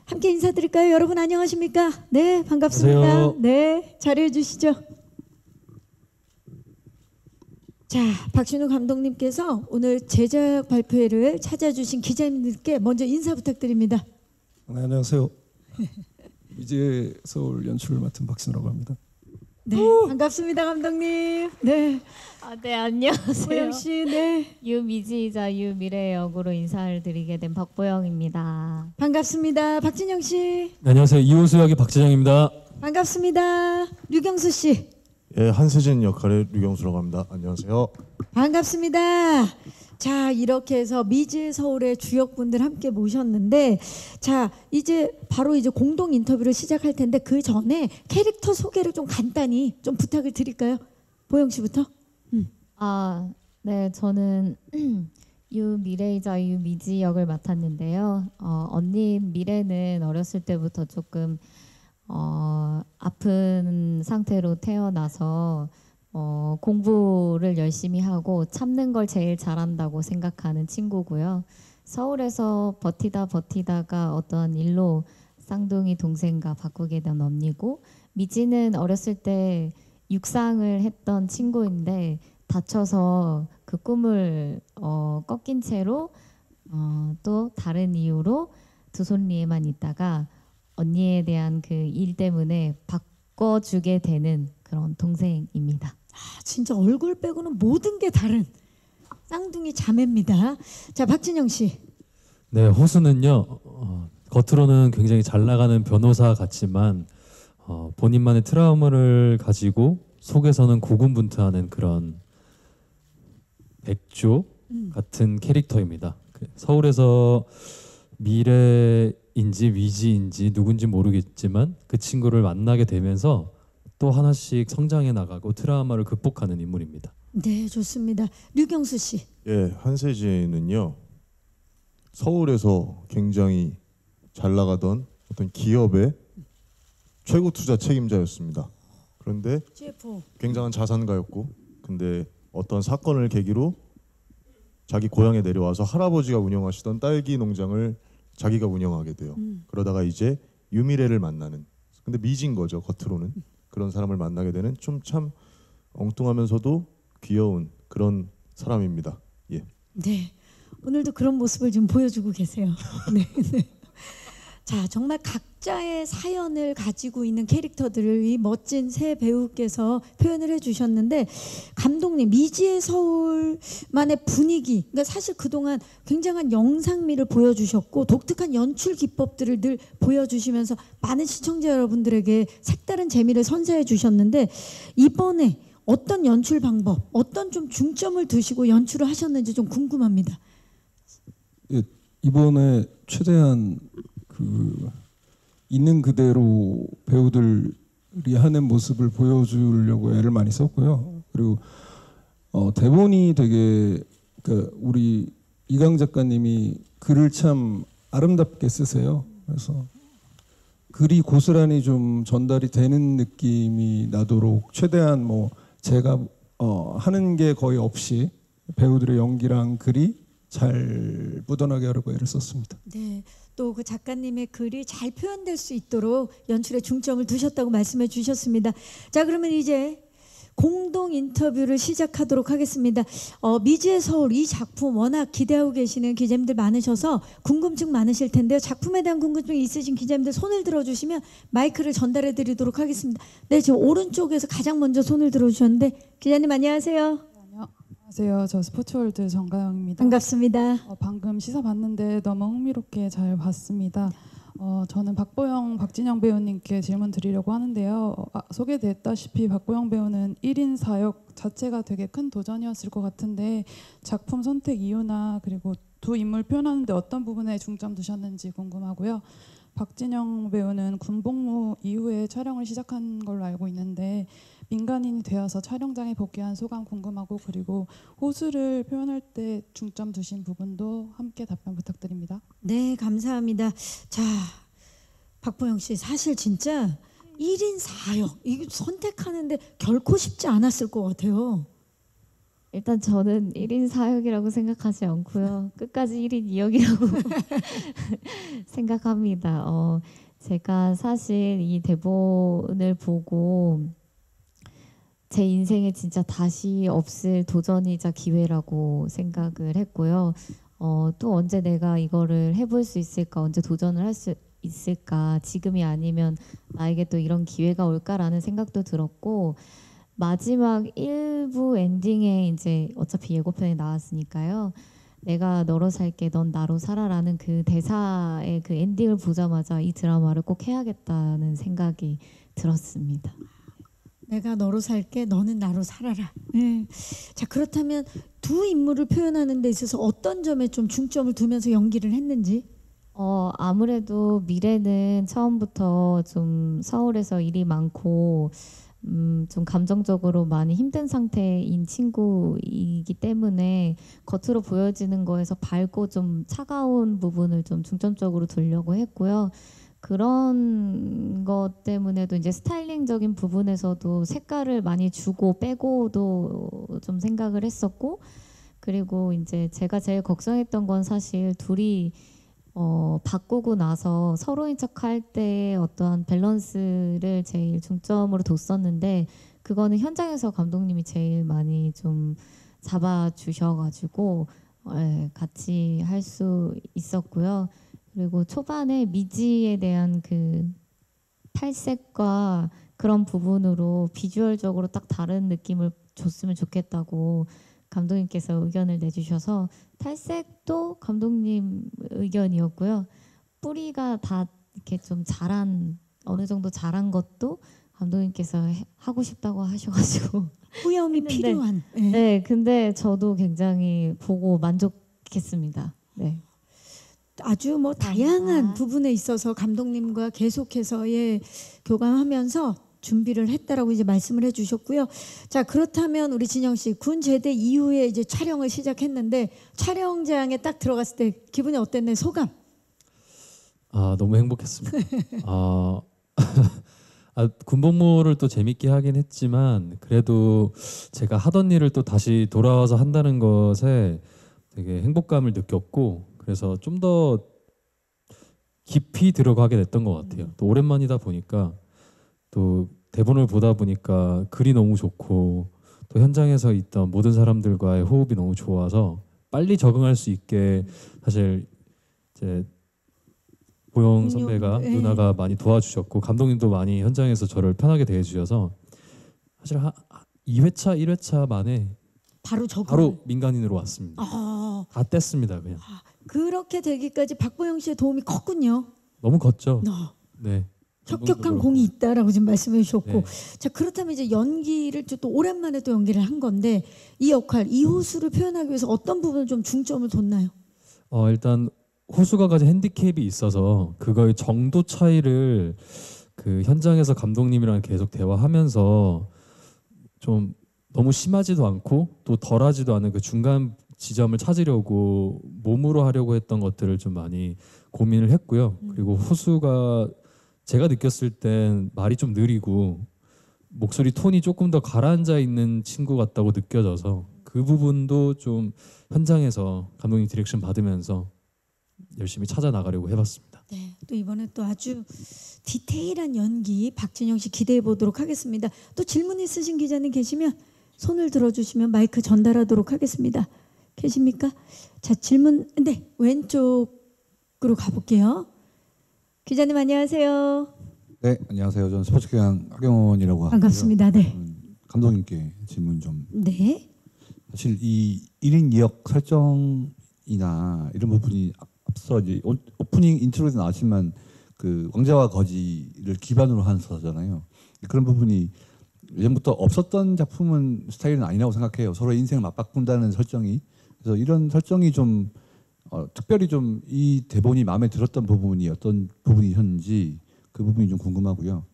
함께 인사드릴까요? 여러분 안녕하십니까? 네, 반갑습니다. 안녕하세요. 네, 자리해 주시죠. 자, 박신우 감독님께서 오늘 제작 발표회를 찾아주신 기자님들께 먼저 인사 부탁드립니다. 네, 안녕하세요. 이제 서울 연출을 맡은 박신호라고 합니다. 네, 반갑습니다, 감독님. 네, 네, 안녕하세요. 보영 씨, 네, 유미지이자 유미래 역으로 인사를 드리게 된 박보영입니다. 반갑습니다. 박진영 씨, 네, 안녕하세요. 이호수 역의 박재정입니다. 반갑습니다. 류경수 씨, 예, 한세진 역할의 류경수라고 합니다. 안녕하세요. 반갑습니다. 자, 이렇게 해서 미즈 서울의 주역분들 함께 모셨는데, 자, 이제 바로 이제 공동 인터뷰를 시작할 텐데 그 전에 캐릭터 소개를 좀 간단히 좀 부탁을 드릴까요? 보영 씨부터. 네, 저는 유미래이자 유미지 역을 맡았는데요. 언니 미래는 어렸을 때부터 조금 아픈 상태로 태어나서 공부를 열심히 하고 참는 걸 제일 잘한다고 생각하는 친구고요. 서울에서 버티다가 어떤 일로 쌍둥이 동생과 바꾸게 된 언니고, 미지는 어렸을 때 육상을 했던 친구인데 다쳐서 그 꿈을 꺾인 채로 또 다른 이유로 두손리에만 있다가 언니에 대한 그 일 때문에 바꿔주게 되는 그런 동생입니다. 아, 진짜 얼굴 빼고는 모든 게 다른 쌍둥이 자매입니다. 자, 박진영 씨. 네, 호수는요. 겉으로는 굉장히 잘 나가는 변호사 같지만 본인만의 트라우마를 가지고 속에서는 고군분투하는 그런 백조 같은 캐릭터입니다. 서울에서 미래인지 위지인지 누군지 모르겠지만 그 친구를 만나게 되면서 또 하나씩 성장해 나가고 트라우마를 극복하는 인물입니다. 네, 좋습니다. 류경수 씨. 예, 한세진은요. 서울에서 굉장히 잘 나가던 어떤 기업의 최고 투자 책임자였습니다. 그런데 CFO. 굉장한 자산가였고, 근데 어떤 사건을 계기로 자기 고향에 내려와서 할아버지가 운영하시던 딸기 농장을 자기가 운영하게 돼요. 그러다가 이제 유미래를 만나는, 근데 미진 거죠, 겉으로는. 그런 사람을 만나게 되는 좀 참 엉뚱하면서도 귀여운 그런 사람입니다. 예. 네, 오늘도 그런 모습을 좀 보여주고 계세요. 네, 네. 자, 정말 각자의 사연을 가지고 있는 캐릭터들을 이 멋진 세 배우께서 표현을 해주셨는데, 감독님 미지의 서울만의 분위기, 그러니까 사실 그동안 굉장한 영상미를 보여주셨고 독특한 연출 기법들을 늘 보여주시면서 많은 시청자 여러분들에게 색다른 재미를 선사해 주셨는데, 이번에 어떤 연출 방법, 어떤 좀 중점을 두시고 연출을 하셨는지 좀 궁금합니다. 예, 이번에 최대한 있는 그대로 배우들이 하는 모습을 보여주려고 애를 많이 썼고요. 그리고 대본이 되게, 그러니까 우리 이강 작가님이 글을 참 아름답게 쓰세요. 그래서 글이 고스란히 좀 전달이 되는 느낌이 나도록 최대한 뭐 제가 하는 게 거의 없이 배우들의 연기랑 글이 잘 묻어나게 하려고 애를 썼습니다. 네, 또 그 작가님의 글이 잘 표현될 수 있도록 연출에 중점을 두셨다고 말씀해 주셨습니다. 자, 그러면 이제 공동 인터뷰를 시작하도록 하겠습니다. 미지의 서울 이 작품 워낙 기대하고 계시는 기자님들 많으셔서 궁금증 많으실 텐데요. 작품에 대한 궁금증이 있으신 기자님들 손을 들어주시면 마이크를 전달해 드리도록 하겠습니다. 네, 지금 오른쪽에서 가장 먼저 손을 들어주셨는데, 기자님 안녕하세요. 안녕하세요. 저 스포츠월드 정가영입니다. 반갑습니다. 방금 시사 봤는데 너무 흥미롭게 잘 봤습니다. 저는 박보영, 박진영 배우님께 질문 드리려고 하는데요. 소개됐다시피 박보영 배우는 1인 4역 자체가 되게 큰 도전이었을 것 같은데, 작품 선택 이유나 그리고 두 인물 표현하는데 어떤 부분에 중점 두셨는지 궁금하고요. 박진영 배우는 군복무 이후에 촬영을 시작한 걸로 알고 있는데 민간인이 되어서 촬영장에 복귀한 소감 궁금하고, 그리고 호수를 표현할 때 중점 두신 부분도 함께 답변 부탁드립니다. 네, 감사합니다. 자, 박보영 씨, 사실 진짜 1인 4역 이거 선택하는데 결코 쉽지 않았을 것 같아요. 일단 저는 1인 사역이라고 생각하지 않고요. 끝까지 1인 2역이라고 생각합니다. 제가 사실 이 대본을 보고 제 인생에 진짜 다시 없을 도전이자 기회라고 생각을 했고요. 또 언제 내가 이거를 해볼 수 있을까, 언제 도전을 할 수 있을까, 지금이 아니면 나에게 또 이런 기회가 올까라는 생각도 들었고, 마지막 1부 엔딩에 이제 어차피 예고편이 나왔으니까요. 내가 너로 살게, 넌 나로 살아라는 그 대사의 그 엔딩을 보자마자 이 드라마를 꼭 해야겠다는 생각이 들었습니다. 내가 너로 살게, 너는 나로 살아라. 네. 자, 그렇다면 두 인물을 표현하는 데 있어서 어떤 점에 좀 중점을 두면서 연기를 했는지? 아무래도 미래는 처음부터 좀 서울에서 일이 많고 좀 감정적으로 많이 힘든 상태인 친구이기 때문에 겉으로 보여지는 거에서 밝고 좀 차가운 부분을 좀 중점적으로 두려고 했고요. 그런 것 때문에도 이제 스타일링적인 부분에서도 색깔을 많이 주고 빼고도 좀 생각을 했었고, 그리고 이제 제가 제일 걱정했던 건 사실 둘이 바꾸고 나서 서로인 척할 때 어떠한 밸런스를 제일 중점으로 뒀었는데, 그거는 현장에서 감독님이 제일 많이 좀 잡아주셔가지고 같이 할 수 있었고요. 그리고 초반에 미지에 대한 그 탈색과 그런 부분으로 비주얼적으로 딱 다른 느낌을 줬으면 좋겠다고 감독님께서 의견을 내주셔서 탈색도 감독님 의견이었고요. 뿌리가 다 이렇게 좀 어느 정도 자란 것도 감독님께서 하고 싶다고 하셔가지고 후염이 했는데, 필요한. 네, 근데 저도 굉장히 보고 만족했습니다. 네. 아주 뭐 다양한 부분에 있어서 감독님과 계속해서 교감하면서 준비를 했다라고 이제 말씀을 해주셨고요. 자, 그렇다면 우리 진영 씨 군 제대 이후에 이제 촬영을 시작했는데 촬영장에 딱 들어갔을 때 기분이 어땠나요? 소감? 너무 행복했습니다. 군복무를 또 재밌게 하긴 했지만 그래도 제가 하던 일을 또 다시 돌아와서 한다는 것에 되게 행복감을 느꼈고, 그래서 좀 더 깊이 들어가게 됐던 것 같아요. 또 오랜만이다 보니까 또 대본을 보다 보니까 글이 너무 좋고 또 현장에서 있던 모든 사람들과의 호흡이 너무 좋아서 빨리 적응할 수 있게 사실 이제 보영 선배가 누나가 많이 도와주셨고 감독님도 많이 현장에서 저를 편하게 대해주셔서 사실 2회차 1회차 만에 바로 민간인으로 왔습니다. 다 뗐습니다 그냥. 그렇게 되기까지 박보영 씨의 도움이 컸군요. 너무 컸죠. 네. 혁혁한 공이 있다라고 지금 말씀해 주셨고, 네. 자, 그렇다면 이제 연기를 또 오랜만에 또 연기를 한 건데 이 역할 이호수를 표현하기 위해서 어떤 부분을 좀 중점을 뒀나요? 일단 호수가 가진 핸디캡이 있어서 그거의 정도 차이를 그 현장에서 감독님이랑 계속 대화하면서 좀 너무 심하지도 않고 또 덜하지도 않은 그 중간 지점을 찾으려고 몸으로 하려고 했던 것들을 좀 많이 고민을 했고요. 그리고 호수가 제가 느꼈을 땐 말이 좀 느리고 목소리 톤이 조금 더 가라앉아 있는 친구 같다고 느껴져서 그 부분도 좀 현장에서 감독님 디렉션 받으면서 열심히 찾아 나가려고 해봤습니다. 네, 또 이번에 또 아주 디테일한 연기 박진영 씨 기대해 보도록 하겠습니다. 또 질문 있으신 기자님 계시면 손을 들어주시면 마이크 전달하도록 하겠습니다. 계십니까? 자, 질문 네, 왼쪽으로 가볼게요. 기자님 안녕하세요. 네, 안녕하세요. 저는 스포츠기장 하경원이라고 하고요. 반갑습니다. 네. 감독님께 질문 좀. 네. 사실 이 1인 2역 설정이나 이런 부분이 앞서 이제 오프닝 인트로에서 나왔지만 그 왕자와 거지를 기반으로 한 서잖아요. 그런 부분이 예전부터 없었던 작품은 스타일은 아니라고 생각해요. 서로 인생을 맞바꾼다는 설정이. 그래서 이런 설정이 좀 특별히 좀 이 대본이 마음에 들었던 부분이 어떤 부분이셨는지 그 부분이 좀 궁금하고요.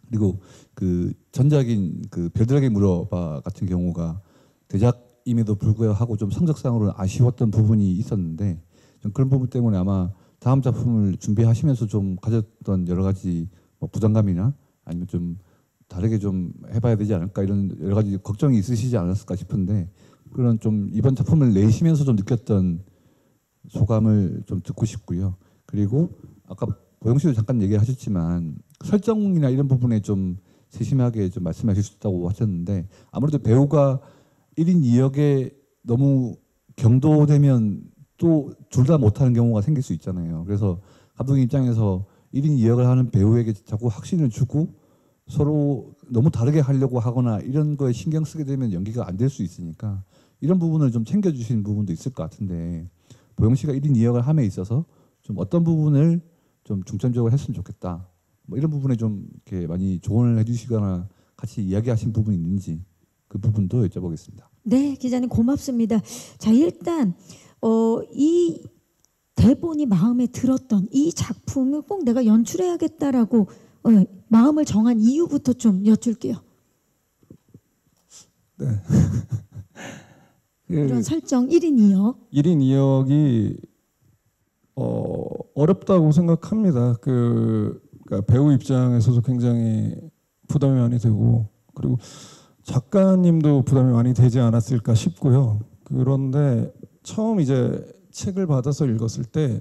그리고 그 전작인 그 별들에게 물어봐 같은 경우가 대작임에도 불구하고 좀 성적상으로 아쉬웠던 부분이 있었는데 좀 그런 부분 때문에 아마 다음 작품을 준비하시면서 좀 가졌던 여러 가지 뭐 부담감이나 아니면 좀 다르게 좀 해봐야 되지 않을까 이런 여러 가지 걱정이 있으시지 않았을까 싶은데 그런 좀 이번 작품을 내시면서 좀 느꼈던 소감을 좀 듣고 싶고요. 그리고 아까 보영 씨도 잠깐 얘기를 하셨지만 설정이나 이런 부분에 좀 세심하게 좀 말씀하실 수 있다고 하셨는데 아무래도 배우가 1인 2역에 너무 경도되면 또 둘 다 못하는 경우가 생길 수 있잖아요. 그래서 감독님 입장에서 1인 2역을 하는 배우에게 자꾸 확신을 주고 서로 너무 다르게 하려고 하거나 이런 거에 신경 쓰게 되면 연기가 안 될 수 있으니까 이런 부분을 좀 챙겨주시는 부분도 있을 것 같은데 보영 씨가 1인 2역을 함에 있어서 좀 어떤 부분을 좀 중점적으로 했으면 좋겠다. 뭐 이런 부분에 좀 이렇게 많이 조언을 해주시거나 같이 이야기하신 부분이 있는지 그 부분도 여쭤보겠습니다. 네, 기자님 고맙습니다. 자, 일단 이 대본이 마음에 들었던 이 작품을 꼭 내가 연출해야겠다라고 마음을 정한 이유부터 좀 여쭐게요. 네. 이런 설정 1인 2역. 1인 2역이 어렵다고 생각합니다. 그러니까 배우 입장에서도 굉장히 부담이 많이 되고 그리고 작가님도 부담이 많이 되지 않았을까 싶고요. 그런데 처음 이제 책을 받아서 읽었을 때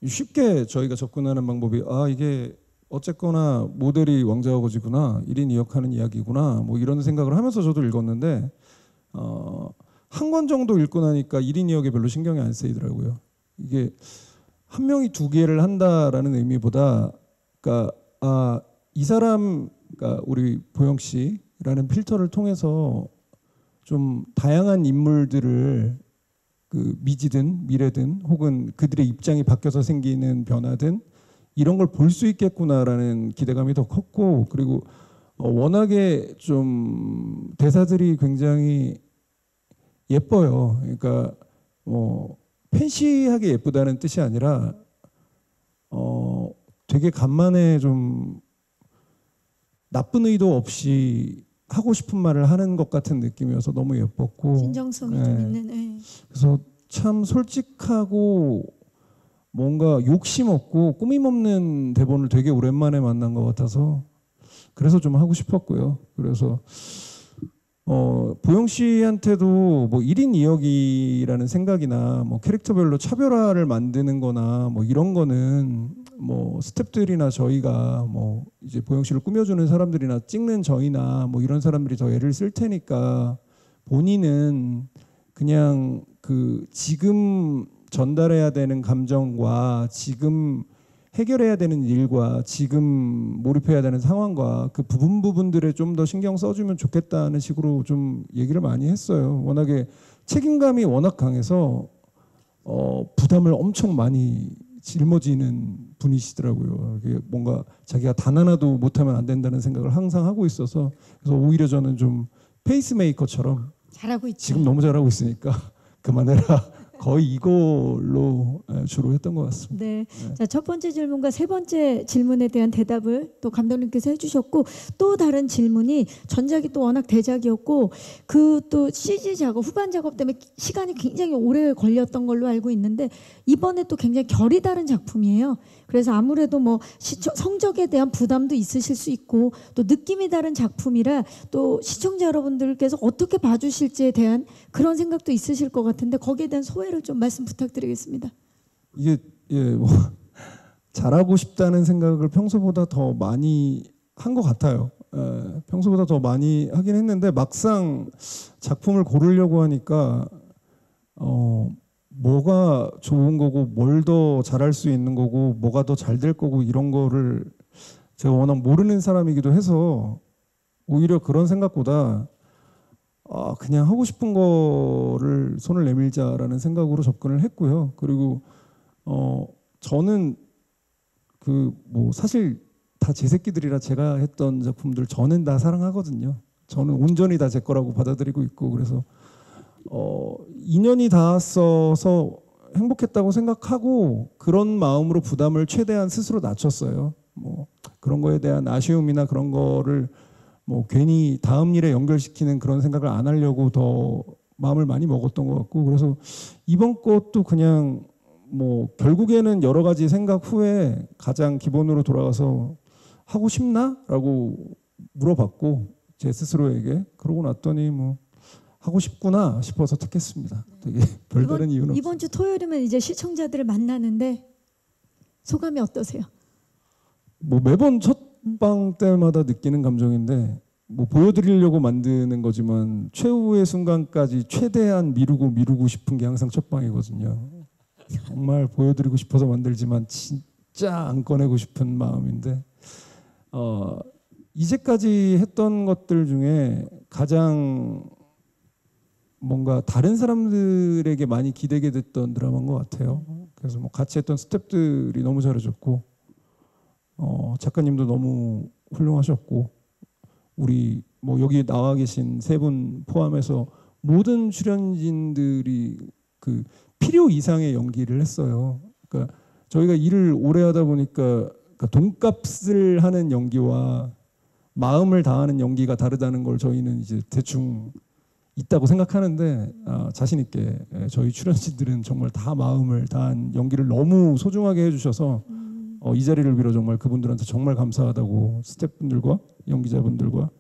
쉽게 저희가 접근하는 방법이 이게 어쨌거나 모델이 왕자와 거지구나 1인 2역 하는 이야기구나 뭐 이런 생각을 하면서 저도 읽었는데 한 권 정도 읽고 나니까 1인 2역에 별로 신경이 안 쓰이더라고요. 이게 한 명이 두 개를 한다라는 의미보다 그러니까 이 사람 그러니까 우리 보영 씨라는 필터를 통해서 좀 다양한 인물들을 그 미지든 미래든 혹은 그들의 입장이 바뀌어서 생기는 변화든 이런 걸 볼 수 있겠구나라는 기대감이 더 컸고 그리고 워낙에 좀 대사들이 굉장히 예뻐요. 그러니까 뭐 팬시하게 예쁘다는 뜻이 아니라 되게 간만에 좀 나쁜 의도 없이 하고 싶은 말을 하는 것 같은 느낌이어서 너무 예뻤고 진정성이 좀 있는. 네. 그래서 참 솔직하고 뭔가 욕심 없고 꾸밈 없는 대본을 되게 오랜만에 만난 것 같아서 그래서 좀 하고 싶었고요. 그래서 보영 씨한테도 뭐 1인 2역이라는 생각이나 뭐 캐릭터별로 차별화를 만드는 거나 뭐 이런 거는 뭐 스태프들이나 저희가 뭐 이제 보영 씨를 꾸며주는 사람들이나 찍는 저희나 뭐 이런 사람들이 더 애를 쓸 테니까 본인은 그냥 그 지금 전달해야 되는 감정과 지금 해결해야 되는 일과 지금 몰입해야 되는 상황과 그 부분들에 좀 더 신경 써주면 좋겠다는 식으로 좀 얘기를 많이 했어요. 워낙에 책임감이 워낙 강해서 부담을 엄청 많이 짊어지는 분이시더라고요. 이게 뭔가 자기가 단 하나도 못하면 안 된다는 생각을 항상 하고 있어서 그래서 오히려 저는 좀 페이스메이커처럼 잘하고 있죠. 지금 너무 잘하고 있으니까 그만해라. 거의 이걸로 주로 했던 것 같습니다. 네. 자, 첫 번째 질문과 세 번째 질문에 대한 대답을 또 감독님께서 해주셨고 또 다른 질문이 전작이 또 워낙 대작이었고 그 또 CG 작업, 후반 작업 때문에 시간이 굉장히 오래 걸렸던 걸로 알고 있는데 이번에 또 굉장히 결이 다른 작품이에요. 그래서 아무래도 뭐 성적에 대한 부담도 있으실 수 있고 또 느낌이 다른 작품이라 또 시청자 여러분들께서 어떻게 봐주실지에 대한 그런 생각도 있으실 것 같은데 거기에 대한 소회를 좀 말씀 부탁드리겠습니다. 이게 뭐 잘하고 싶다는 생각을 평소보다 더 많이 한 것 같아요. 평소보다 더 많이 하긴 했는데 막상 작품을 고르려고 하니까 뭐가 좋은 거고 뭘 더 잘할 수 있는 거고 뭐가 더 잘 될 거고 이런 거를 제가 워낙 모르는 사람이기도 해서 오히려 그런 생각보다 그냥 하고 싶은 거를 손을 내밀자라는 생각으로 접근을 했고요. 그리고 저는 그 뭐 사실 다 제 새끼들이라 제가 했던 작품들 저는 다 사랑하거든요. 저는 온전히 다 제 거라고 받아들이고 있고 그래서 인연이 닿았어서 행복했다고 생각하고 그런 마음으로 부담을 최대한 스스로 낮췄어요. 뭐 그런 거에 대한 아쉬움이나 그런 거를 뭐 괜히 다음 일에 연결시키는 그런 생각을 안 하려고 더 마음을 많이 먹었던 것 같고 그래서 이번 것도 그냥 뭐 결국에는 여러 가지 생각 후에 가장 기본으로 돌아가서 하고 싶나?라고 물어봤고 제 스스로에게 그러고 났더니 뭐 하고 싶구나 싶어서 택했습니다. 되게 별다른 이유는 이번 주 토요일이면 이제 시청자들을 만나는데 소감이 어떠세요? 뭐 매번 첫 방 때마다 느끼는 감정인데 뭐 보여드리려고 만드는 거지만 최후의 순간까지 최대한 미루고 싶은 게 항상 첫 방이거든요. 정말 보여드리고 싶어서 만들지만 진짜 안 꺼내고 싶은 마음인데 이제까지 했던 것들 중에 가장 뭔가 다른 사람들에게 많이 기대게 됐던 드라마인 것 같아요. 그래서 뭐 같이 했던 스태프들이 너무 잘해줬고 작가님도 너무 훌륭하셨고 우리 뭐 여기 나와 계신 세 분 포함해서 모든 출연진들이 그 필요 이상의 연기를 했어요. 그러니까 저희가 일을 오래 하다 보니까 돈값을 하는 연기와 마음을 다하는 연기가 다르다는 걸 저희는 이제 대충 있다고 생각하는데 자신 있게 저희 출연진들은 정말 다 마음을 다한 연기를 너무 소중하게 해주셔서 이 자리를 빌어 정말 그분들한테 정말 감사하다고 스태프분들과 연기자분들과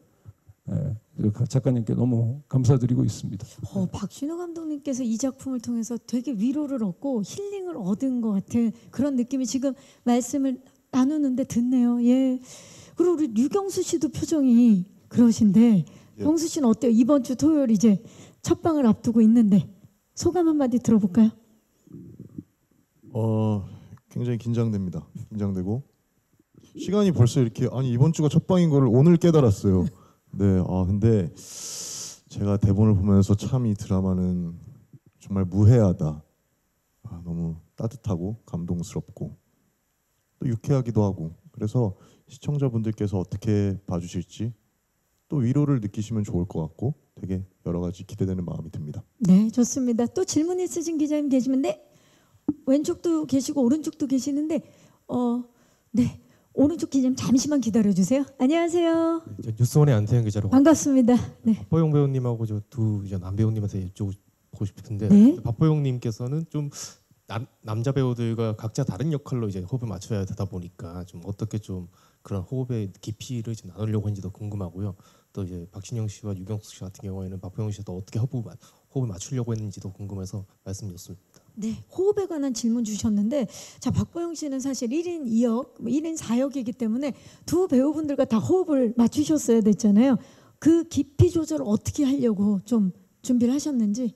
작가님께 너무 감사드리고 있습니다. 박신호 감독님께서 이 작품을 통해서 되게 위로를 얻고 힐링을 얻은 것 같은 그런 느낌이 지금 말씀을 나누는데 듣네요. 예. 그리고 우리 류경수 씨도 표정이 그러신데 예. 경수 씨는 어때요? 이번 주 토요일 이제 첫 방을 앞두고 있는데 소감 한마디 들어볼까요? 굉장히 긴장됩니다. 긴장되고 시간이 벌써 이렇게 이번 주가 첫 방인 거를 오늘 깨달았어요. 네, 근데 제가 대본을 보면서 참 이 드라마는 정말 무해하다. 너무 따뜻하고 감동스럽고 또 유쾌하기도 하고 그래서 시청자분들께서 어떻게 봐주실지 또 위로를 느끼시면 좋을 것 같고 되게 여러 가지 기대되는 마음이 듭니다. 네, 좋습니다. 또 질문 있으신 기자님 계시면 왼쪽도 계시고 오른쪽도 계시는데 네. 오른쪽 기자님 잠시만 기다려 주세요. 안녕하세요. 네, 뉴스원의 안태현 기자로 반갑습니다. 네. 박보영 배우님하고 저 두 남배우님한테 여쭤보고 싶은데 네. 박보영님께서는 좀 남자 배우들과 각자 다른 역할로 이제 호흡을 맞춰야 되다 보니까 좀 어떻게 좀 그런 호흡의 깊이를 좀 나누려고 했는지도 궁금하고요. 또 이제 박신영 씨와 유경수 씨 같은 경우에는 박보영 씨도 어떻게 호흡을 맞추려고 했는지도 궁금해서 말씀드렸습니다. 네, 호흡에 관한 질문 주셨는데 자 박보영 씨는 사실 1인 2역, 1인 4역이기 때문에 두 배우분들과 다 호흡을 맞추셨어야 됐잖아요. 그 깊이 조절을 어떻게 하려고 좀 준비를 하셨는지.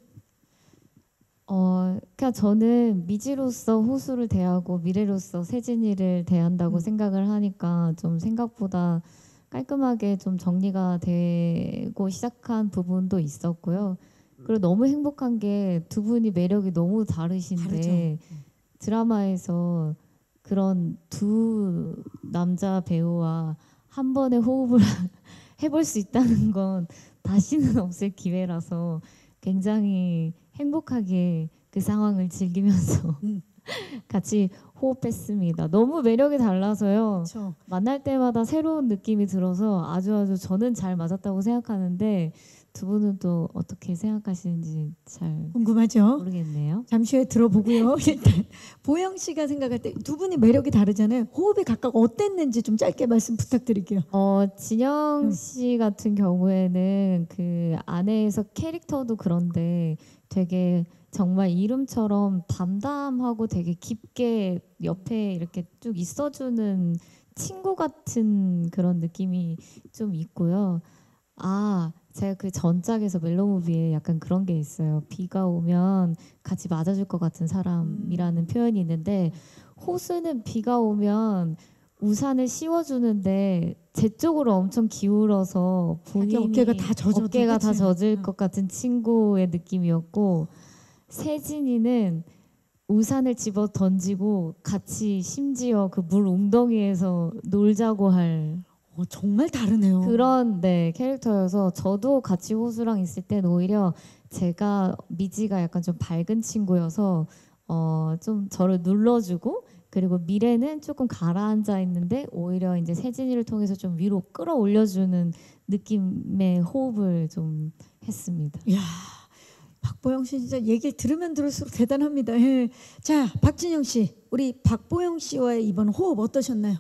그냥 저는 미지로서 호수를 대하고 미래로서 세진이를 대한다고 생각을 하니까 좀 생각보다 깔끔하게 좀 정리가 되고 시작한 부분도 있었고요. 그리고 너무 행복한 게 두 분이 매력이 너무 다르신데 드라마에서 그런 두 남자 배우와 한 번에 호흡을 해볼 수 있다는 건 다시는 없을 기회라서 굉장히 행복하게 그 상황을 즐기면서 같이 호흡했습니다. 너무 매력이 달라서요. 그렇죠. 만날 때마다 새로운 느낌이 들어서 아주 저는 잘 맞았다고 생각하는데 두 분은 또 어떻게 생각하시는지 잘 궁금하죠. 모르겠네요. 잠시 후에 들어보고요. 일단 보영 씨가 생각할 때 두 분이 매력이 다르잖아요. 호흡이 각각 어땠는지 좀 짧게 말씀 부탁드릴게요. 진영 씨 같은 경우에는 그 아내에서 캐릭터도 그런데 되게 정말 이름처럼 담담하고 되게 깊게 옆에 이렇게 쭉 있어주는 친구 같은 그런 느낌이 좀 있고요. 제가 그 전작에서 멜로무비에 약간 그런 게 있어요. 비가 오면 같이 맞아줄 것 같은 사람이라는 표현이 있는데 호수는 비가 오면 우산을 씌워주는데 제 쪽으로 엄청 기울어서 본인이 어깨가 다 젖어도, 어깨가 다 그치? 젖을 것 같은 친구의 느낌이었고 세진이는 우산을 집어 던지고 같이 심지어 그 물 웅덩이에서 놀자고 할 정말 다르네요. 그런 캐릭터여서 저도 같이 호수랑 있을 땐 오히려 제가 미지가 약간 좀 밝은 친구여서 좀 저를 눌러주고 그리고 미래는 조금 가라앉아 있는데 오히려 이제 세진이를 통해서 좀 위로 끌어올려주는 느낌의 호흡을 좀 했습니다. 이야, 박보영 씨 진짜 얘기를 들으면 들을수록 대단합니다. 예. 자, 박진영 씨, 우리 박보영 씨와의 이번 호흡 어떠셨나요?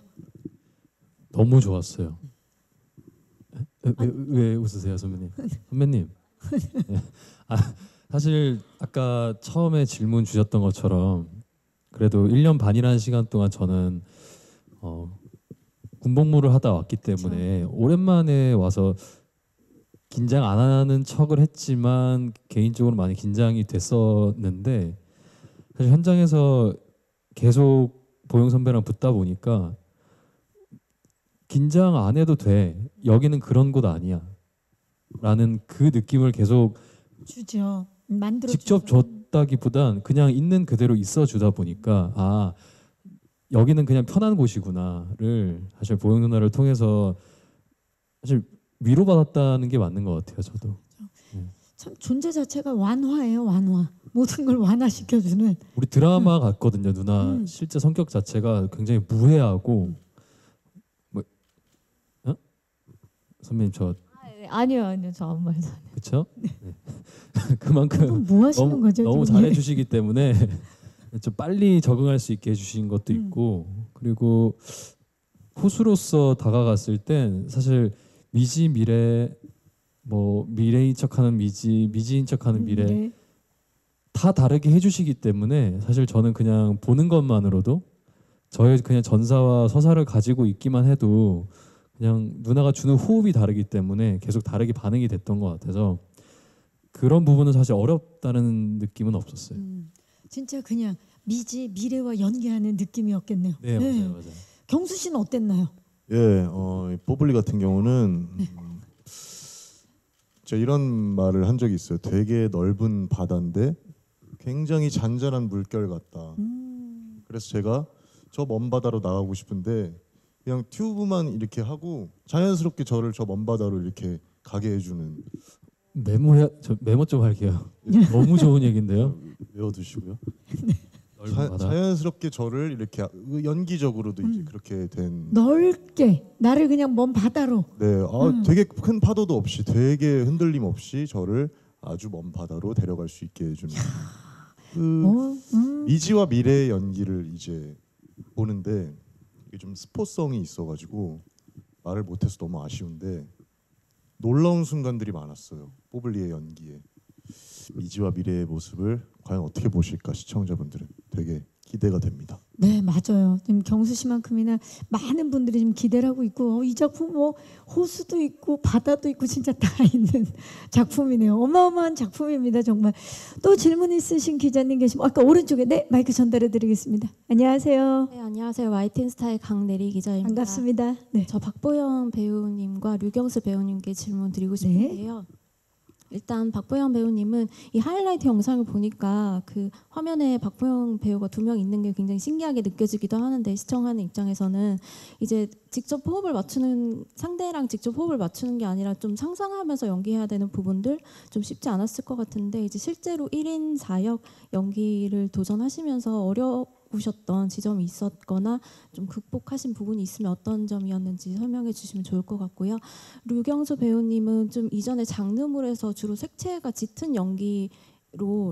너무 좋았어요. 왜 웃으세요, 선배님? 선배님. 네. 사실 아까 처음에 질문 주셨던 것처럼 그래도 1년 반이라는 시간 동안 저는 군복무를 하다 왔기 때문에 오랜만에 와서 긴장 안 하는 척을 했지만 개인적으로 많이 긴장이 됐었는데 사실 현장에서 계속 보영 선배랑 붙다 보니까 긴장 안 해도 돼. 여기는 그런 곳 아니야. 라는 그 느낌을 계속 주죠. 만들어 직접 줬다기보단 그냥 있는 그대로 있어 주다 보니까 아 여기는 그냥 편한 곳이구나를 사실 보영 누나를 통해서 사실 위로받았다는 게 맞는 것 같아요. 저도 참 존재 자체가 완화예요. 완화. 모든 걸 완화시켜주는. 우리 드라마 같거든요. 누나 실제 성격 자체가 굉장히 무해하고 뭐 선배님 저 아니요 저 아무 말도 안 해요. 그렇죠? 네. 그만큼 뭐 하시는 너무, 거죠? 너무 지금? 잘해주시기 때문에 좀 빨리 적응할 수 있게 해주신 것도 있고 그리고 호수로서 다가갔을 땐 사실 미지 미래 뭐 미래인 척하는 미지 미지인 척하는 미래 다 다르게 해주시기 때문에 사실 저는 그냥 보는 것만으로도 저의 그냥 전사와 서사를 가지고 있기만 해도 그냥 누나가 주는 호흡이 다르기 때문에 계속 다르게 반응이 됐던 것 같아서 그런 부분은 사실 어렵다는 느낌은 없었어요. 진짜 그냥 미지 미래와 연기하는 느낌이었겠네요. 네, 맞아요. 경수 씨는 어땠나요? 예, 이 뽀블리 같은 경우는 제가 이런 말을 한 적이 있어요. 되게 넓은 바다인데 굉장히 잔잔한 물결 같다. 그래서 제가 저 먼 바다로 나가고 싶은데 그냥 튜브만 이렇게 하고 자연스럽게 저를 저 먼 바다로 이렇게 가게 해주는. 저 메모 좀 할게요. 너무 좋은 얘긴데요. 외워두시고요. 넓은 바다. 자연스럽게 저를 이렇게 연기적으로도 이제 그렇게 된. 넓게 나를 그냥 먼 바다로. 네, 되게 큰 파도도 없이 되게 흔들림 없이 저를 아주 먼 바다로 데려갈 수 있게 해주는. 미지와 미래의 연기를 이제 보는데 이게 좀 스포성이 있어가지고 말을 못해서 너무 아쉬운데 놀라운 순간들이 많았어요. 뽀블리의 연기에. 미지와 미래의 모습을 과연 어떻게 보실까 시청자분들은 되게 기대가 됩니다. 네, 맞아요. 지금 경수 씨만큼이나 많은 분들이 지금 기대를 하고 있고 이 작품 뭐 호수도 있고 바다도 있고 진짜 다 있는 작품이네요. 어마어마한 작품입니다. 정말. 또 질문 있으신 기자님 계시면 아까 오른쪽에 네 마이크 전달해 드리겠습니다. 안녕하세요. 네, 안녕하세요. YTN스타의 강내리 기자입니다. 반갑습니다. 네. 저 박보영 배우님과 류경수 배우님께 질문 드리고 싶은데요. 일단 박보영 배우님은 이 하이라이트 영상을 보니까 그 화면에 박보영 배우가 2명 있는 게 굉장히 신기하게 느껴지기도 하는데 시청하는 입장에서는 이제 직접 호흡을 맞추는 상대랑 직접 호흡을 맞추는 게 아니라 좀 상상하면서 연기해야 되는 부분들 좀 쉽지 않았을 것 같은데 이제 실제로 1인 4역 연기를 도전하시면서 어려우셨던 지점이 있었거나 좀 극복하신 부분이 있으면 어떤 점이었는지 설명해 주시면 좋을 것 같고요. 류경수 배우님은 좀 이전에 장르물에서 주로 색채가 짙은 연기로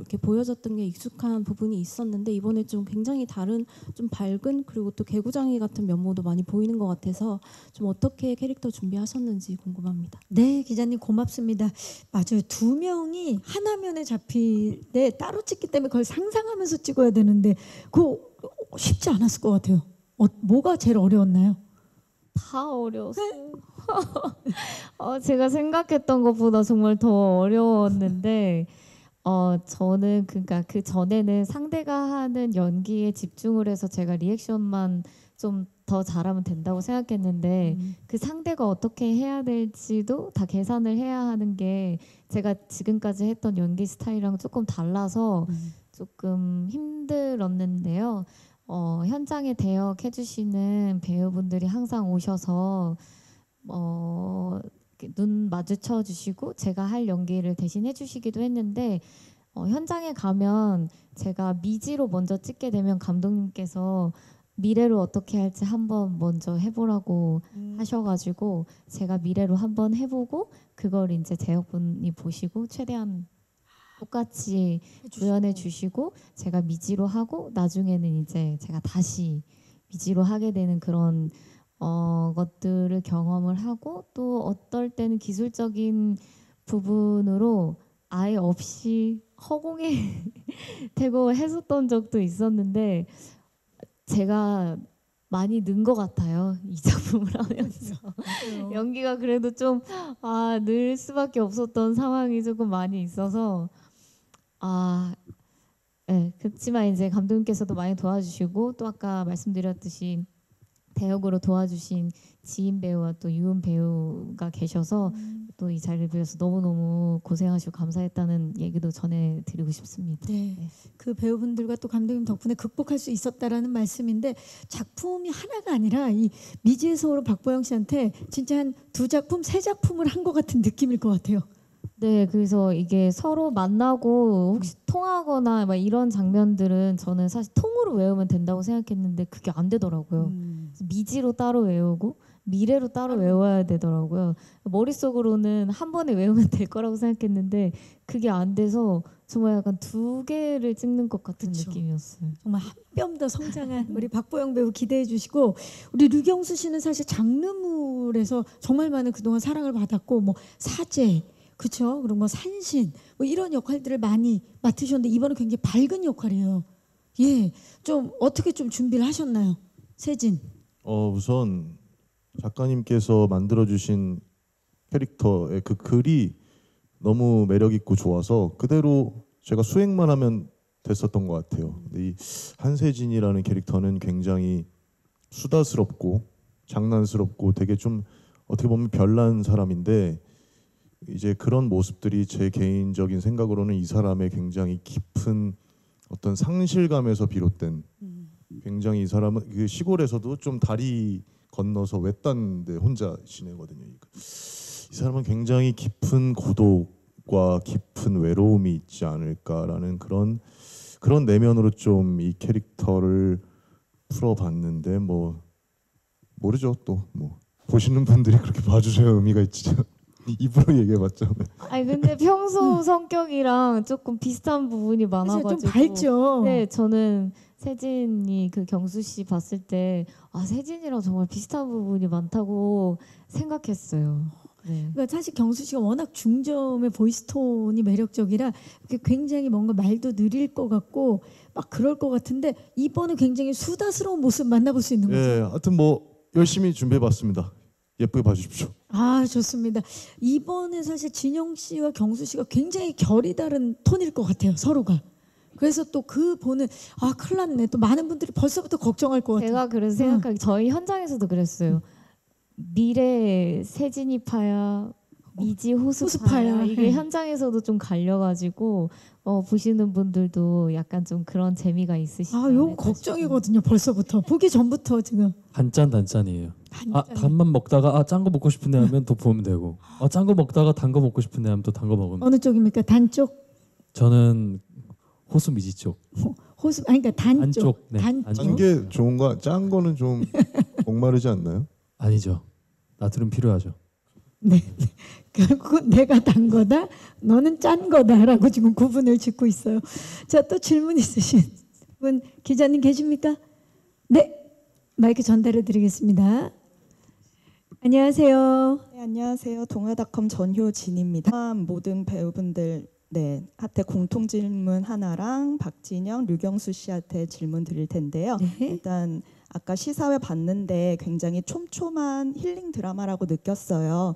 이렇게 보여졌던 게 익숙한 부분이 있었는데 이번에 좀 굉장히 다른 좀 밝은 그리고 또 개구장이 같은 면모도 많이 보이는 것 같아서 좀 어떻게 캐릭터 준비하셨는지 궁금합니다. 네, 기자님 고맙습니다. 맞아요. 2명이 한 화면에 잡힐 때 따로 찍기 때문에 그걸 상상하면서 찍어야 되는데 그거 쉽지 않았을 것 같아요. 뭐가 제일 어려웠나요? 다 어려웠어요. 제가 생각했던 것보다 정말 더 어려웠는데 저는 그러니까 그 전에는 상대가 하는 연기에 집중을 해서 제가 리액션만 좀 더 잘하면 된다고 생각했는데 그 상대가 어떻게 해야 될지도 다 계산을 해야 하는 게 제가 지금까지 했던 연기 스타일이랑 조금 달라서 조금 힘들었는데요. 현장에 대역해 주시는 배우분들이 항상 오셔서 눈 마주쳐 주시고 제가 할 연기를 대신 해주시기도 했는데 현장에 가면 제가 미지로 먼저 찍게 되면 감독님께서 미래로 어떻게 할지 한번 먼저 해보라고 하셔가지고 제가 미래로 한번 해보고 그걸 이제 대역분이 보시고 최대한 똑같이 구현해 주시고 제가 미지로 하고 나중에는 이제 제가 다시 미지로 하게 되는 그런 것들을 경험을 하고 또 어떨 때는 기술적인 부분으로 아예 없이 허공에 대고 했었던 적도 있었는데 제가 많이 는 것 같아요. 이 작품을 하면서. 연기가 그래도 좀 늘 수밖에 없었던 상황이 조금 많이 있어서 네, 그렇지만 이제 감독님께서도 많이 도와주시고 또 아까 말씀드렸듯이 대역으로 도와주신 지인 배우와 또 유은 배우가 계셔서 또 이 자리를 빌어서 너무너무 고생하시고 감사했다는 얘기도 전해드리고 싶습니다. 네. 네. 그 배우분들과 또 감독님 덕분에 극복할 수 있었다라는 말씀인데 작품이 하나가 아니라 이 미지의 서울은 박보영 씨한테 진짜 한 2작품, 3작품을 한 것 같은 느낌일 것 같아요. 네, 그래서 이게 서로 만나고 혹시 통하거나 막 이런 장면들은 저는 사실 통으로 외우면 된다고 생각했는데 그게 안 되더라고요. 미지로 따로 외우고 미래로 따로 외워야 되더라고요. 머릿속으로는 한 번에 외우면 될 거라고 생각했는데 그게 안 돼서 정말 약간 2개를 찍는 것 같은 그쵸. 느낌이었어요. 정말 한 뼘 더 성장한 우리 박보영 배우 기대해 주시고 우리 류경수 씨는 사실 장르물에서 정말 많은 그동안 사랑을 받았고 뭐 사제 그렇죠. 그리고 뭐 산신 뭐 이런 역할들을 많이 맡으셨는데 이번은 굉장히 밝은 역할이에요. 예, 좀 어떻게 좀 준비를 하셨나요, 세진? 우선 작가님께서 만들어주신 캐릭터의 그 글이 너무 매력 있고 좋아서 그대로 제가 수행만 하면 됐었던 것 같아요. 근데 이 한세진이라는 캐릭터는 굉장히 수다스럽고 장난스럽고 되게 좀 어떻게 보면 별난 사람인데 이제 그런 모습들이 제 개인적인 생각으로는 이 사람의 굉장히 깊은 어떤 상실감에서 비롯된 굉장히 이 사람은 그 시골에서도 좀 다리 건너서 외딴데 혼자 지내거든요. 이 사람은 굉장히 깊은 고독과 깊은 외로움이 있지 않을까라는 그런 내면으로 좀 이 캐릭터를 풀어봤는데 뭐 모르죠. 또 뭐 보시는 분들이 그렇게 봐주셔야 의미가 있지. 입으로 얘기해봤죠. 아니 근데 평소 성격이랑 조금 비슷한 부분이 많아가지고 좀 밝죠. 네, 저는 세진이 그 경수 씨 봤을 때 세진이랑 정말 비슷한 부분이 많다고 생각했어요. 네. 그러니까 사실 경수 씨가 워낙 중저음의 보이스 톤이 매력적이라 굉장히 뭔가 말도 느릴 것 같고 막 그럴 것 같은데 이번은 굉장히 수다스러운 모습 만나볼 수 있는 거죠. 예, 하여튼 뭐 열심히 준비해봤습니다. 예쁘게 봐주십시오. 좋습니다. 이번에 사실 진영 씨와 경수 씨가 굉장히 결이 다른 톤일 것 같아요. 서로가. 그래서 또 그 보는 큰일 났네. 또 많은 분들이 벌써부터 걱정할 것 같아요. 제가 그래서 생각하기 저희 현장에서도 그랬어요. 미래 세진이 파야 미지 호수파야 이게 현장에서도 좀 갈려가지고 보시는 분들도 약간 좀 그런 재미가 있으시죠. 요거 걱정이거든요. 벌써부터 보기 전부터 지금. 단짠 단짠이에요. 단만 먹다가 짠 거 먹고 싶은데 하면 또 보면 되고 짠 거 먹다가 단 거 먹고 싶은데 하면 또 단 거 먹으면 어느 쪽입니까? 단 쪽? 저는 호수 미지 쪽. 호수 그러니까 단 쪽. 네. 단 안 쪽. 짠 게 좋은가? 짠 거는 좀 목마르지 않나요? 아니죠. 나트륨 필요하죠. 네. 결국은 내가 단 거다, 너는 짠 거다라고 지금 구분을 짓고 있어요. 자, 또 질문 있으신 분 기자님 계십니까? 네, 마이크 전달해 드리겠습니다. 안녕하세요. 네, 안녕하세요. 동아닷컴 전효진입니다. 모든 배우분들 한테 공통 질문 하나랑 박진영, 류경수 씨한테 질문 드릴 텐데요. 네. 일단 아까 시사회 봤는데 굉장히 촘촘한 힐링 드라마라고 느꼈어요.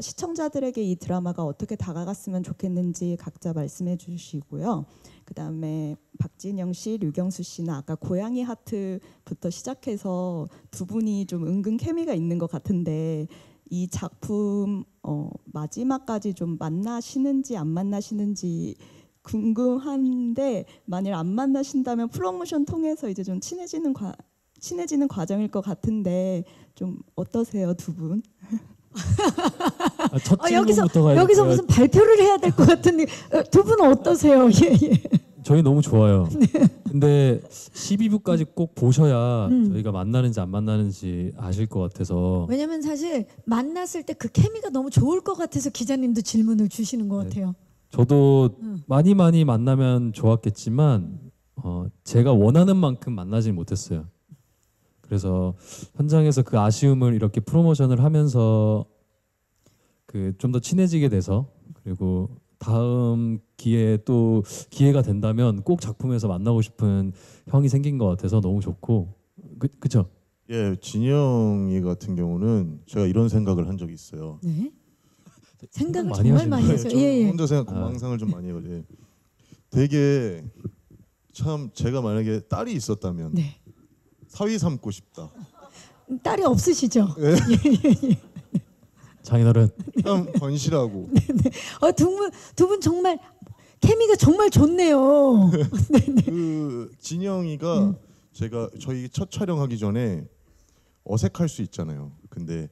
시청자들에게 이 드라마가 어떻게 다가갔으면 좋겠는지 각자 말씀해 주시고요. 그다음에 박진영 씨, 류경수 씨는 아까 고양이 하트부터 시작해서 두 분이 좀 은근 케미가 있는 것 같은데 이 작품 마지막까지 좀 만나시는지 안 만나시는지 궁금한데 만일 안 만나신다면 프로모션 통해서 이제 좀 친해지는 과정일 것 같은데 좀 어떠세요, 두 분? 첫 질문부터가 여기서 무슨 발표를 해야 될 것 같은데 두 분은 어떠세요? 예. 저희 너무 좋아요. 근데 12부까지 꼭 보셔야 저희가 만나는지 안 만나는지 아실 것 같아서. 왜냐면 사실 만났을 때 그 케미가 너무 좋을 것 같아서 기자님도 질문을 주시는 것 같아요. 저도 많이 만나면 좋았겠지만 제가 원하는 만큼 만나지 못했어요. 그래서 현장에서 그 아쉬움을 이렇게 프로모션을 하면서 그 좀 더 친해지게 돼서 그리고 다음 기회에 또 기회가 된다면 꼭 작품에서 만나고 싶은 형이 생긴 것 같아서 너무 좋고 그쵸? 예, 진영이 같은 경우는 제가 이런 생각을 한 적이 있어요. 네. 생각을 많이 정말 하시는 많이 거예요. 하세요. 저는 예, 예. 혼자 생각 망상을 좀 많이 해요. 예. 되게 참 제가 만약에 딸이 있었다면 네. 사위 삼고 싶다. 딸이 없으시죠? 장인어른 참 건실하고 두 분 정말 케미가 정말 좋네요. 그 진영이가 제가 저희 첫 촬영하기 전에 어색할 수 있잖아요. 근데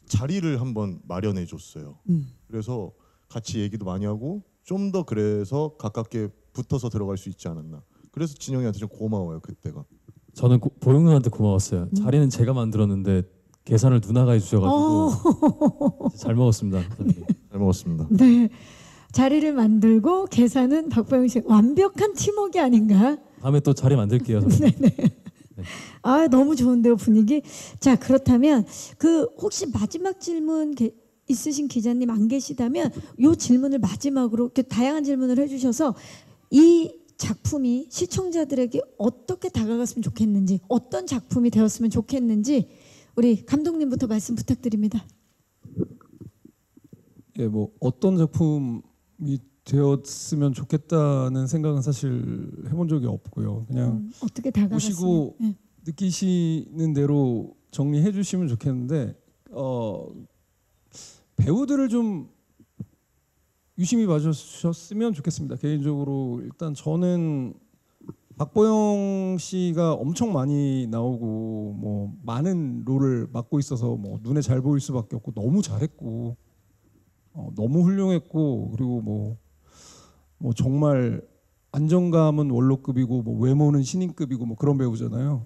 자리를 한번 마련해 줬어요. 그래서 같이 얘기도 많이 하고 좀 더 그래서 가깝게 붙어서 들어갈 수 있지 않았나. 그래서 진영이한테 좀 고마워요 그때가. 저는 보영 누나한테 고마웠어요. 자리는 제가 만들었는데 계산을 누나가 해주셔가지고 잘 먹었습니다. 선생님. 잘 먹었습니다. 네. 자리를 만들고 계산은 박보영 씨 완벽한 팀워크 아닌가? 다음에 또 자리 만들게요. 선생님. 아 너무 좋은데요 분위기. 자 그렇다면 그 혹시 마지막 질문 있으신 기자님 안 계시다면 이 질문을 마지막으로 이렇게 다양한 질문을 해주셔서 이 작품이 시청자들에게 어떻게 다가갔으면 좋겠는지 어떤 작품이 되었으면 좋겠는지 우리 감독님부터 말씀 부탁드립니다. 예, 뭐 어떤 작품이 되었으면 좋겠다는 생각은 사실 해본 적이 없고요. 그냥 어떻게 다가갔으면 보시고 예. 느끼시는 대로 정리해 주시면 좋겠는데 배우들을 좀 유심히 봐주셨으면 좋겠습니다. 개인적으로 일단 저는 박보영 씨가 엄청 많이 나오고 뭐 많은 롤을 맡고 있어서 뭐 눈에 잘 보일 수밖에 없고 너무 잘했고 너무 훌륭했고 그리고 뭐 정말 안정감은 원로급이고 뭐 외모는 신인급이고 뭐 그런 배우잖아요.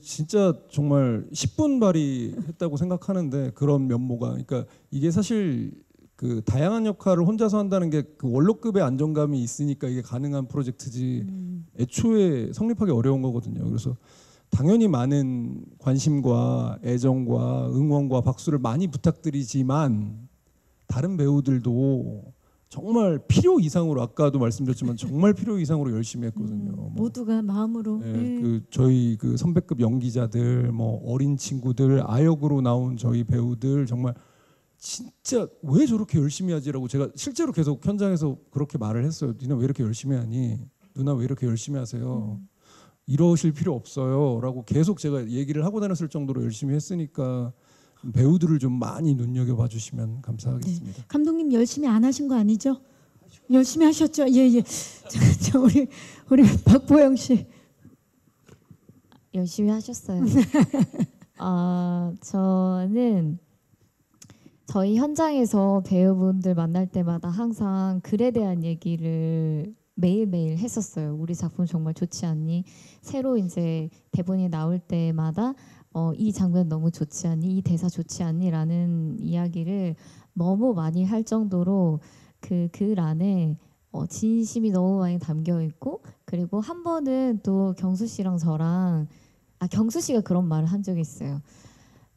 진짜 정말 10분 발휘했다고 생각하는데 그런 면모가 그러니까 이게 사실 그 다양한 역할을 혼자서 한다는 게 그 원로급의 안정감이 있으니까 이게 가능한 프로젝트지 애초에 성립하기 어려운 거거든요. 그래서 당연히 많은 관심과 애정과 응원과 박수를 많이 부탁드리지만 다른 배우들도 정말 필요 이상으로 아까도 말씀드렸지만 정말 필요 이상으로 열심히 했거든요. 모두가 마음으로 네, 그 저희 그 선배급 연기자들 뭐 어린 친구들 아역으로 나온 저희 배우들 정말 진짜 왜 저렇게 열심히 하지라고 제가 실제로 계속 현장에서 그렇게 말을 했어요. 니네 왜 이렇게 열심히 하니? 누나 왜 이렇게 열심히 하세요? 이러실 필요 없어요 라고 계속 제가 얘기를 하고 다녔을 정도로 열심히 했으니까 배우들을 좀 많이 눈여겨봐 주시면 감사하겠습니다. 네. 감독님 열심히 안 하신 거 아니죠? 열심히 하셨죠? 예예. 자, 우리 박보영 씨 열심히 하셨어요. 저는 저희 현장에서 배우분들 만날 때마다 항상 글에 대한 얘기를 매일매일 했었어요. 우리 작품 정말 좋지 않니? 새로 이제 대본이 나올 때마다 이 장면 너무 좋지 않니? 이 대사 좋지 않니? 라는 이야기를 너무 많이 할 정도로 그 글 안에 진심이 너무 많이 담겨 있고 그리고 한 번은 또 경수 씨랑 저랑 경수 씨가 그런 말을 한 적이 있어요.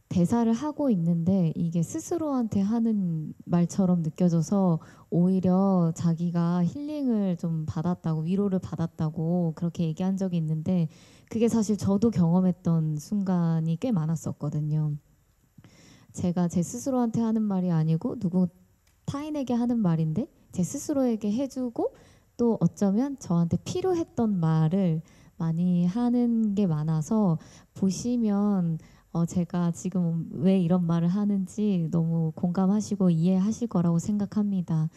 대사를 하고 있는데 이게 스스로한테 하는 말처럼 느껴져서 오히려 자기가 힐링을 좀 받았다고 위로를 받았다고 그렇게 얘기한 적이 있는데 그게 사실 저도 경험했던 순간이 꽤 많았었거든요. 제가 제 스스로한테 하는 말이 아니고 누구 타인에게 하는 말인데 제 스스로에게 해주고 또 어쩌면 저한테 필요했던 말을 많이 하는 게 많아서 보시면 제가 지금 왜 이런 말을 하는지 너무 공감하시고 이해하실 거라고 생각합니다.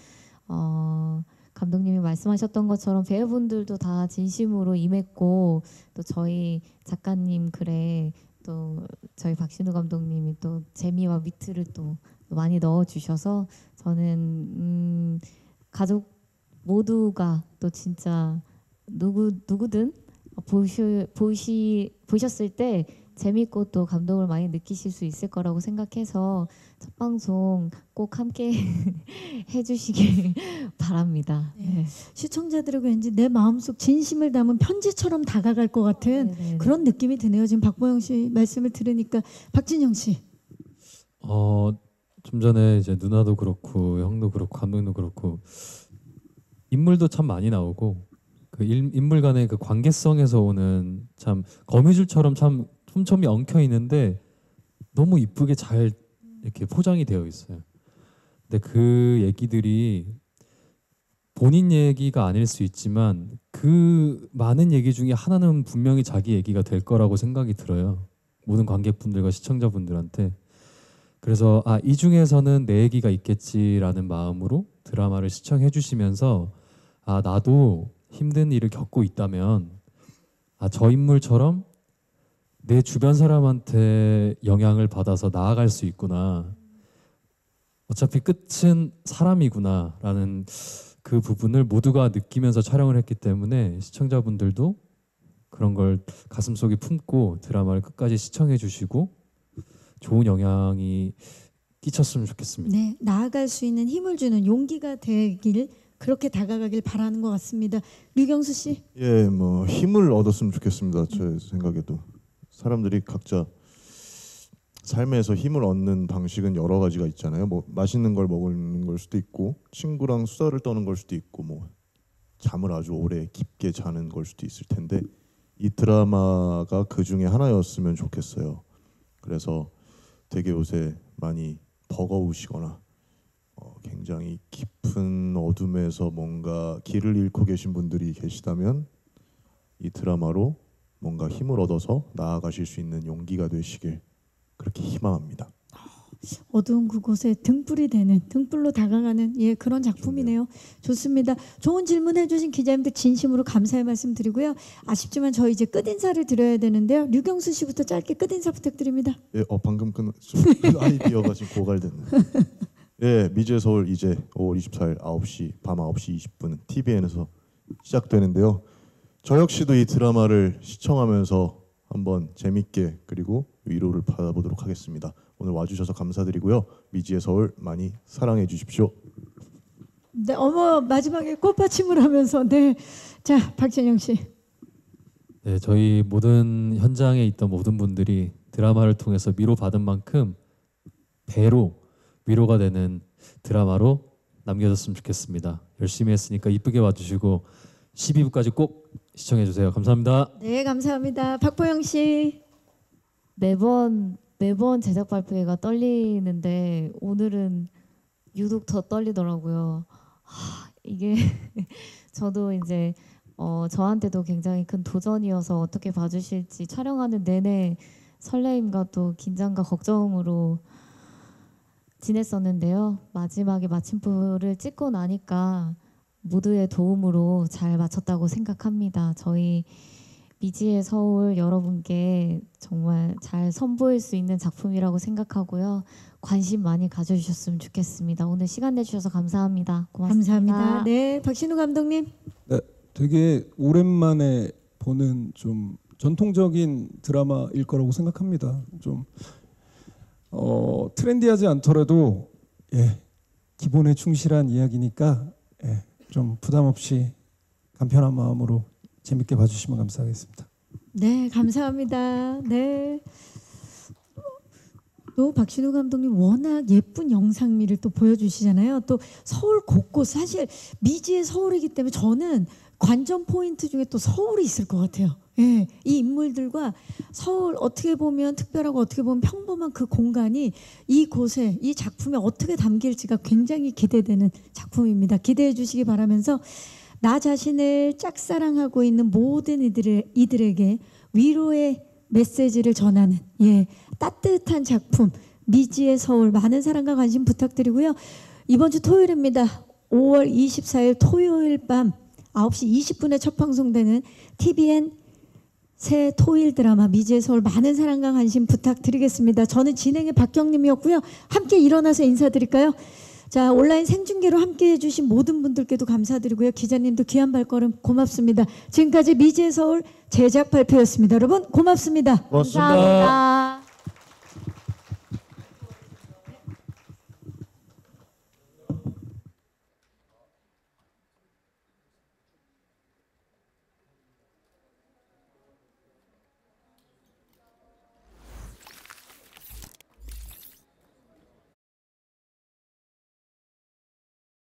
감독님이 말씀하셨던 것처럼 배우분들도 다 진심으로 임했고 또 저희 작가님 글에 또 저희 박신우 감독님이 또 재미와 위트를 또 많이 넣어주셔서 저는 가족 모두가 또 진짜 누구든 보셨을 때 재밌고 또 감동을 많이 느끼실 수 있을 거라고 생각해서 첫 방송 꼭 함께 해주시길 바랍니다. 네. 시청자들에게 왠지 내 마음속 진심을 담은 편지처럼 다가갈 것 같은 네네네. 그런 느낌이 드네요. 지금 박보영 씨 말씀을 들으니까. 박진영 씨. 좀 전에 이제 누나도 그렇고 형도 그렇고 감독도 그렇고 인물도 참 많이 나오고 그 인물 간의 그 관계성에서 오는 참 거미줄처럼 참 촘촘히 엉켜 있는데 너무 이쁘게 잘 이렇게 포장이 되어 있어요. 근데 그 얘기들이 본인 얘기가 아닐 수 있지만 그 많은 얘기 중에 하나는 분명히 자기 얘기가 될 거라고 생각이 들어요. 모든 관객분들과 시청자분들한테. 그래서 이 중에서는 내 얘기가 있겠지라는 마음으로 드라마를 시청해 주시면서 나도 힘든 일을 겪고 있다면 저 인물처럼 내 주변 사람한테 영향을 받아서 나아갈 수 있구나. 어차피 끝은 사람이구나라는 그 부분을 모두가 느끼면서 촬영을 했기 때문에 시청자분들도 그런 걸 가슴속에 품고 드라마를 끝까지 시청해 주시고 좋은 영향이 끼쳤으면 좋겠습니다. 네, 나아갈 수 있는 힘을 주는 용기가 되길 그렇게 다가가길 바라는 것 같습니다. 류경수 씨. 예, 뭐 힘을 얻었으면 좋겠습니다. 제 생각에도 사람들이 각자 삶에서 힘을 얻는 방식은 여러 가지가 있잖아요. 뭐 맛있는 걸 먹는 걸 수도 있고, 친구랑 수다를 떠는 걸 수도 있고, 뭐 잠을 아주 오래 깊게 자는 걸 수도 있을 텐데 이 드라마가 그 중에 하나였으면 좋겠어요. 그래서 되게 요새 많이 버거우시거나 굉장히 깊은 어둠에서 뭔가 길을 잃고 계신 분들이 계시다면 이 드라마로 뭔가 힘을 얻어서 나아가실 수 있는 용기가 되시길 그렇게 희망합니다. 어두운 그곳에 등불이 되는, 등불로 다가가는 그런 작품이네요. 좋습니다. 좋은 질문 해주신 기자님들 진심으로 감사의 말씀 드리고요. 아쉽지만 저희 이제 끝인사를 드려야 되는데요. 류경수 씨부터 짧게 끝인사 부탁드립니다. 예, 방금 아이디어가 지금 고갈됐네요. 예, 미지의 서울 이제 5월 24일 9시 밤 9시 20분 TVN에서 시작되는데요. 저 역시도 이 드라마를 시청하면서 한번 재밌게 그리고 위로를 받아보도록 하겠습니다. 오늘 와주셔서 감사드리고요. 미지의 서울 많이 사랑해 주십시오. 네, 마지막에 꽃받침을 하면서 자, 박진영 씨. 네, 저희 모든 현장에 있던 모든 분들이 드라마를 통해서 위로받은 만큼 배로 위로가 되는 드라마로 남겨졌으면 좋겠습니다. 열심히 했으니까 이쁘게 와주시고 12부까지 꼭 시청해 주세요. 감사합니다. 네, 감사합니다. 박보영 씨. 매번 제작 발표회가 떨리는데 오늘은 유독 더 떨리더라고요. 이게 저도 이제 저한테도 굉장히 큰 도전이어서 어떻게 봐주실지 촬영하는 내내 설레임과 또 긴장과 걱정으로 지냈었는데요. 마지막에 마침표를 찍고 나니까 모두의 도움으로 잘 마쳤다고 생각합니다. 저희 미지의 서울 여러분께 정말 잘 선보일 수 있는 작품이라고 생각하고요. 관심 많이 가져주셨으면 좋겠습니다. 오늘 시간 내주셔서 감사합니다. 고맙습니다. 감사합니다. 네, 박신우 감독님. 네, 되게 오랜만에 보는 좀 전통적인 드라마일 거라고 생각합니다. 좀 트렌디하지 않더라도 기본에 충실한 이야기니까 좀 부담 없이 간편한 마음으로 재밌게 봐주시면 감사하겠습니다. 네, 감사합니다. 네. 또 박신우 감독님 워낙 예쁜 영상미를 또 보여주시잖아요. 또 서울 곳곳 사실 미지의 서울이기 때문에 저는 관전 포인트 중에 또 서울이 있을 것 같아요. 이 인물들과 서울 어떻게 보면 특별하고 어떻게 보면 평범한 그 공간이 이곳에 이 작품에 어떻게 담길지가 굉장히 기대되는 작품입니다. 기대해 주시기 바라면서 나 자신을 짝사랑하고 있는 모든 이들에게 위로의 메시지를 전하는 따뜻한 작품 미지의 서울 많은 사랑과 관심 부탁드리고요. 이번 주 토요일입니다. 5월 24일 토요일 밤 9시 20분에 첫 방송되는 TVN 새 토일 드라마 미지의 서울 많은 사랑과 관심 부탁드리겠습니다. 저는 진행의 박경림이었고요. 함께 일어나서 인사드릴까요? 자, 온라인 생중계로 함께해 주신 모든 분들께도 감사드리고요. 기자님도 귀한 발걸음 고맙습니다. 지금까지 미지의 서울 제작 발표였습니다. 여러분 고맙습니다. 고맙습니다. 감사합니다.